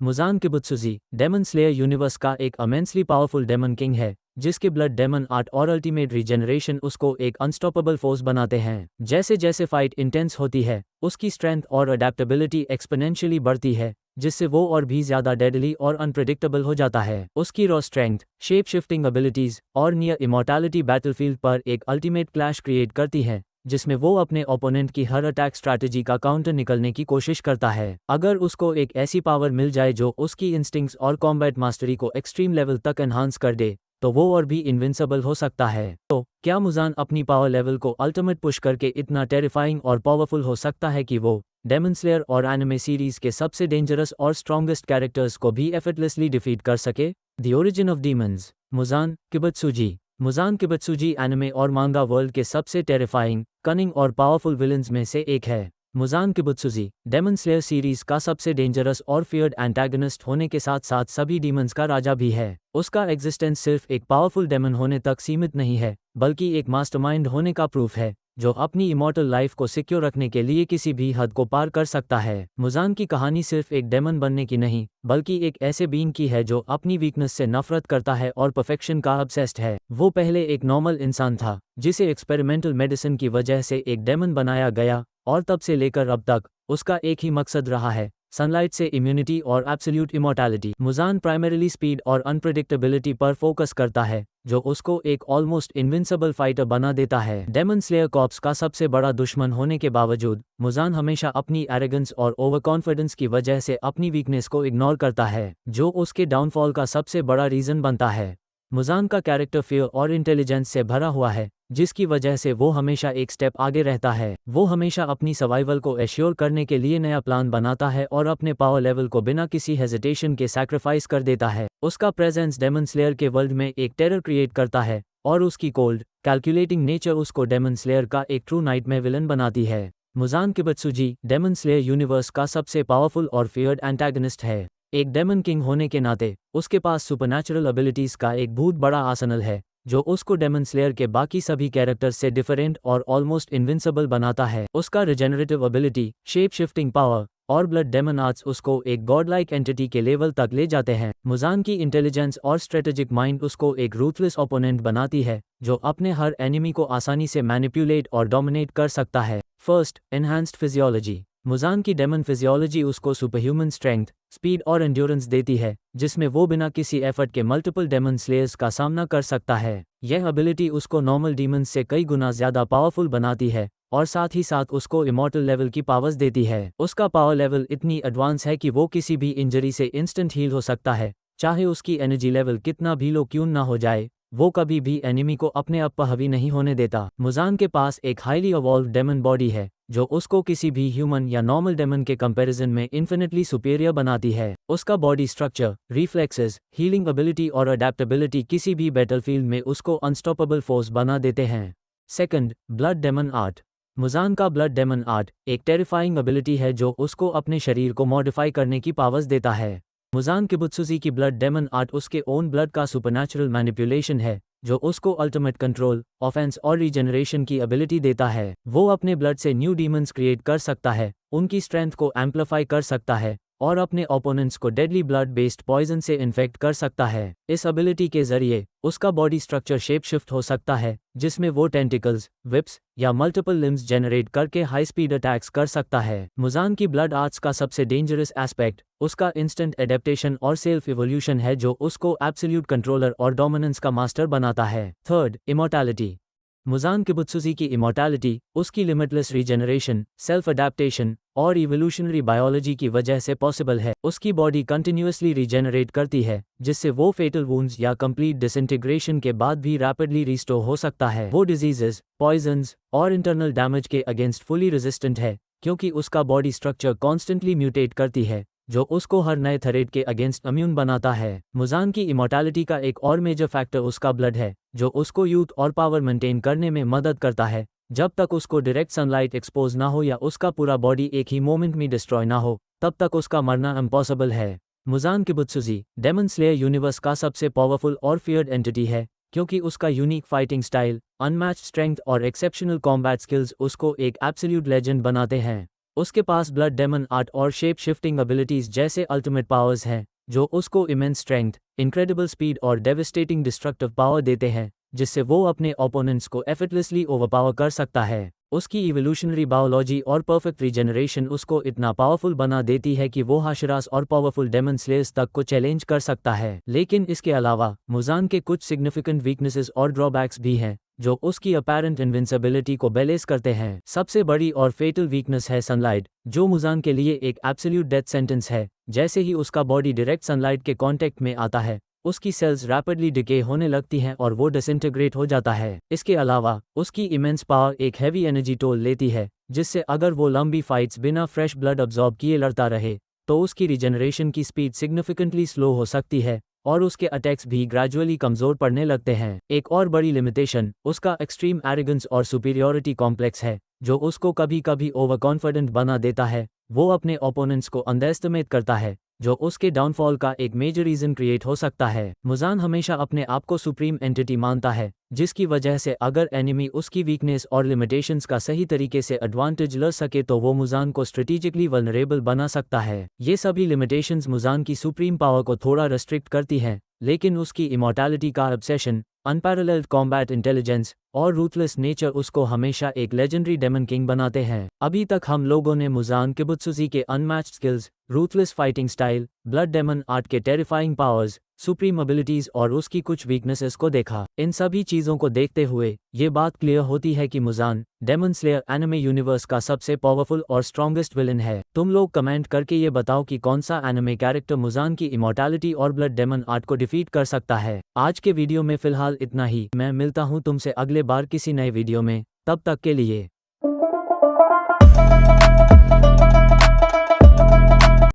Muzan Kibutsuji Demon slayer universe का एक अमेंसली powerful daemon king है, जिसके ब्लड डेमन आर्ट और अल्टीमेट रीजेनरेशन उसको एक अनस्टॉपेबल फोर्स बनाते हैं। जैसे जैसे फाइट इंटेंस होती है, उसकी स्ट्रेंथ और अडेप्टेबिलिटी एक्सपोनेंशियली बढ़ती है, जिससे वो और भी ज्यादा डेडली और अनप्रेडिक्टेबल हो जाता है। उसकी raw strength, shape shifting abilities और नियर इमॉर्टैलिटी बैटलफील्ड पर एक अल्टीमेट क्लैश क्रिएट करती है, जिसमें वो अपने ओपोनेंट की हर अटैक स्ट्रैटेजी का काउंटर निकलने की कोशिश करता है। अगर उसको एक ऐसी पावर मिल जाए जो उसकी इंस्टिंक्ट्स और कॉम्बैट मास्टरी को एक्सट्रीम लेवल तक एनहांस कर दे, तो वो और भी इनविंसिबल हो सकता है। तो क्या मुजान अपनी पावर लेवल को अल्टीमेट पुश करके इतना टेरिफाइंग और पावरफुल हो सकता है कि वो डेमन स्लेयर और एनिमे सीरीज के सबसे डेंजरस और स्ट्रॉन्गेस्ट कैरेक्टर्स को भी एफर्टलेसली डिफीट कर सके? The origin of demons. Muzan Kibutsuji. Muzan Kibutsuji anime और मांगा वर्ल्ड के सबसे टेरिफाइंग, कनिंग और पावरफुल विलन्स में से एक है। Muzan Kibutsuji Demon Slayer series का सबसे डेंजरस और फियर्ड एंटागनिस्ट होने के साथ साथ सभी डीमंस का राजा भी है। उसका एग्जिस्टेंस सिर्फ एक पावरफुल डेमन होने तक सीमित नहीं है, बल्कि एक मास्टरमाइंड होने का प्रूफ है, जो अपनी इमॉर्टल लाइफ को सिक्योर रखने के लिए किसी भी हद को पार कर सकता है। मुजान की कहानी सिर्फ एक डेमन बनने की नहीं, बल्कि एक ऐसे बीइंग की है जो अपनी वीकनेस से नफरत करता है और परफेक्शन का ऑब्सेस्ड है। वो पहले एक नॉर्मल इंसान था, जिसे एक्सपेरिमेंटल मेडिसिन की वजह से एक डेमन बनाया गया, और तब से लेकर अब तक उसका एक ही मकसद रहा है, सनलाइट से इम्यूनिटी और absolute immortality. Muzan primarily speed और अनप्रेडिक्टेबिलिटी पर फोकस करता है, जो उसको एक ऑलमोस्ट इनविंसिबल फाइटर बना देता है। डेमन स्लेयर कॉर्प्स का सबसे बड़ा दुश्मन होने के बावजूद मुजान हमेशा अपनी एरोगेंस और ओवर कॉन्फिडेंस की वजह से अपनी वीकनेस को इग्नोर करता है, जो उसके डाउनफॉल का सबसे बड़ा रीजन बनता है। मुजान का कैरेक्टर फियर और इंटेलिजेंस से भरा हुआ है, जिसकी वजह से वो हमेशा एक स्टेप आगे रहता है। वो हमेशा अपनी सर्वाइवल को एश्योर करने के लिए नया प्लान बनाता है और अपने पावर लेवल को बिना किसी हेजिटेशन के सैक्रिफाइस कर देता है। उसका प्रेजेंस डेमन स्लेयर के वर्ल्ड में एक टेरर क्रिएट करता है, और उसकी कोल्ड, कैलकुलेटिंग नेचर उसको डेमन स्लेयर का एक ट्रू नाइटमेयर विलन बनाती है। Muzan Kibutsuji Demon slayer universe का सबसे पावरफुल और फियर्ड एंटागनिस्ट है। एक डेमन किंग होने के नाते उसके पास सुपरनैचुरल एबिलिटीज का एक बहुत बड़ा आर्सेनल है, जो उसको डेमन स्लेयर के बाकी सभी कैरेक्टर्स से डिफरेंट और ऑलमोस्ट इनविंसिबल बनाता है। उसका regenerative ability, shape shifting power और ब्लड डेमन आर्ट्स उसको एक गॉडलाइक एंटिटी के लेवल तक ले जाते हैं। मुजान की इंटेलिजेंस और स्ट्रेटेजिक माइंड उसको एक रूथलेस ओपोनेंट बनाती है, जो अपने हर एनिमी को आसानी से मैनिपुलेट और डोमिनेट कर सकता है। First, enhanced physiology. मुजान की डेमन फिजियोलॉजी उसको सुपरह्यूमन स्ट्रेंथ, स्पीड और एंड्योरेंस देती है, जिसमें वो बिना किसी एफर्ट के मल्टीपल डेमन स्लेयर्स का सामना कर सकता है। यह एबिलिटी उसको नॉर्मल डीमंस से कई गुना ज्यादा पावरफुल बनाती है, और साथ ही साथ उसको इमॉर्टल लेवल की पावर्स देती है। उसका पावर लेवल इतनी एडवांस है कि वो किसी भी इंजरी से इंस्टेंट हील हो सकता है, चाहे उसकी एनर्जी लेवल कितना भी लो क्यों ना हो जाए। वो कभी भी एनिमी को अपने आप पर हावी नहीं होने देता। मुजान के पास एक हाईली इवॉल्व्ड डेमन बॉडी है, जो उसको किसी भी ह्यूमन या नॉर्मल डेमन के कंपैरिजन में इन्फिनिटली सुपीरियर बनाती है। उसका body structure, reflexes, healing ability और अडेप्टेबिलिटी किसी भी बैटलफील्ड में उसको अनस्टॉपेबल फोर्स बना देते हैं। Second, blood demon art. Muzan का ब्लड डेमन आर्ट एक टेरिफाइंग एबिलिटी है, जो उसको अपने शरीर को मॉडिफाई करने की पावर्स देता है। मुजान किबुत्सुजी की ब्लड डेमन आर्ट उसके ओन ब्लड का सुपरनैचुरल मैनिपुलेशन है, जो उसको अल्टीमेट कंट्रोल, ऑफेंस और रीजनरेशन की एबिलिटी देता है। वो अपने ब्लड से न्यू डीमंस क्रिएट कर सकता है, उनकी स्ट्रेंथ को एम्पलीफाई कर सकता है, और अपने ओपोनेंट्स को डेडली ब्लड बेस्ड पॉइजन से इन्फेक्ट कर सकता है। इस एबिलिटी के जरिए उसका बॉडी स्ट्रक्चर शेप शिफ्ट हो सकता है, जिसमें वो टेंटिकल्स, विप्स या मल्टीपल लिम्स जनरेट करके हाई स्पीड अटैक्स कर सकता है। मुजान की ब्लड आर्ट्स का सबसे डेंजरस एस्पेक्ट उसका इंस्टेंट एडेप्टेशन और सेल्फ इवोल्यूशन है, जो उसको एब्सोल्यूट कंट्रोलर और डोमिनेंस का मास्टर बनाता है। Third, immortality. मुजान किबुत्सुजी की इमॉर्टैलिटी उसकी लिमिटलेस रीजनरेशन, सेल्फ अडेप्टेशन और इवोल्यूशनरी बायोलॉजी की वजह से पॉसिबल है। उसकी बॉडी कंटिन्यूअसली रीजेनरेट करती है, जिससे वो फेटल वुंड्स या कंप्लीट डिसइंटीग्रेशन के बाद भी रैपिडली रिस्टोर हो सकता है। वो डिजीजेस, पॉइजन्स और इंटरनल डैमेज के अगेंस्ट फुली रेजिस्टेंट है, क्योंकि उसका बॉडी स्ट्रक्चर कॉन्स्टेंटली म्यूटेट करती है, जो उसको हर नए थ्रेट के अगेंस्ट इम्यून बनाता है। मुजान की इमॉर्टैलिटी का एक और मेजर फैक्टर उसका ब्लड है, जो उसको यूथ और पावर मेंटेन करने में मदद करता है। जब तक उसको डायरेक्ट सनलाइट एक्सपोज ना हो या उसका पूरा बॉडी एक ही मोमेंट में डिस्ट्रॉय ना हो, तब तक उसका मरना इम्पॉसिबल है। Muzan Kibutsuji Demon slayer universe का सबसे पावरफुल और फियर्ड एंटिटी है, क्योंकि उसका unique fighting style, unmatched strength और एक्सेप्शनल कॉम्बैट स्किल्स उसको एक एब्सोल्यूट लेजेंड बनाते हैं। उसके पास ब्लड डेमन आर्ट और शेप शिफ्टिंग एबिलिटीज जैसे अल्टीमेट पावर्स हैं, जो उसको इमेंस स्ट्रेंथ, इनक्रेडिबल स्पीड और डेविस्टेटिंग डिस्ट्रक्टिव पावर देते हैं, जिससे वो अपने ओपोनेंट्स को एफर्टलेसली ओवरपावर कर सकता है। उसकी इवोल्यूशनरी बायोलॉजी और परफेक्ट रीजनरेशन उसको इतना पावरफुल बना देती है कि वो हाशरास और पावरफुल डेमन स्लेयर्स तक को चैलेंज कर सकता है। लेकिन इसके अलावा मुजान के कुछ सिग्निफिकेंट वीकनेसेस और ड्रॉबैक्स भी हैं, जो उसकी अपैरेंट इनविंसिबिलिटी को बैलेंस करते हैं। सबसे बड़ी और फेटल वीकनेस है सनलाइट, जो मुजान के लिए एक एब्सोल्यूट डेथ सेंटेंस है। जैसे ही उसका बॉडी डायरेक्ट सनलाइट के कांटेक्ट में आता है, उसकी सेल्स रैपिडली डिके होने लगती हैं और वो डिसइंटीग्रेट हो जाता है। इसके अलावा उसकी इमेंस पावर एक हैवी एनर्जी टोल लेती है, जिससे अगर वो लंबी फाइट्स बिना फ्रेश ब्लड अब्जॉर्ब किए लड़ता रहे, तो उसकी रिजनरेशन की स्पीड सिग्निफिकेंटली स्लो हो सकती है और उसके अटैक्स भी ग्रेजुअली कमज़ोर पड़ने लगते हैं। एक और बड़ी लिमिटेशन उसका एक्सट्रीम एरोगेंस और सुपीरियॉरिटी कॉम्प्लेक्स है, जो उसको कभी कभी ओवर कॉन्फिडेंट बना देता है। वो अपने ओपोनेंट्स को अंडरएस्टिमेट करता है, जो उसके डाउनफॉल का एक मेजर रीज़न क्रिएट हो सकता है। मुजान हमेशा अपने आप को सुप्रीम एंटिटी मानता है, जिसकी वजह से अगर एनिमी उसकी वीकनेस और लिमिटेशंस का सही तरीके से एडवांटेज ले सके तो वो मुजान को स्ट्रेटेजिकली वल्नरेबल बना सकता है। ये सभी लिमिटेशंस मुजान की सुप्रीम पावर को थोड़ा रेस्ट्रिक्ट करती हैं, लेकिन उसकी इमॉर्टैलिटी का ऑब्सेशन, अनपैरेलल्ड कॉम्बैट इंटेलिजेंस और रूथलेस नेचर उसको हमेशा एक लेजेंडरी डेमन किंग बनाते हैं। अभी तक हम लोगों ने मुजान किबुत्सुजी के unmatched skills, ruthless fighting style, blood demon art के टेरिफाइंग पावर्स, सुप्रीम एबिलिटीज और उसकी कुछ वीकनेसेस को देखा। इन सभी चीज़ों को देखते हुए ये बात क्लियर होती है कि Muzan Demon Slayer anime universe का सबसे पावरफुल और स्ट्रॉन्गेस्ट विलन है। तुम लोग कमेंट करके ये बताओ कि कौन सा एनिमे कैरेक्टर मुजान की इमॉर्टैलिटी और ब्लड डेमन आर्ट को डिफीट कर सकता है। आज के वीडियो में फिलहाल इतना ही। मैं मिलता हूँ तुमसे अगले बार किसी नए वीडियो में, तब तक के लिए।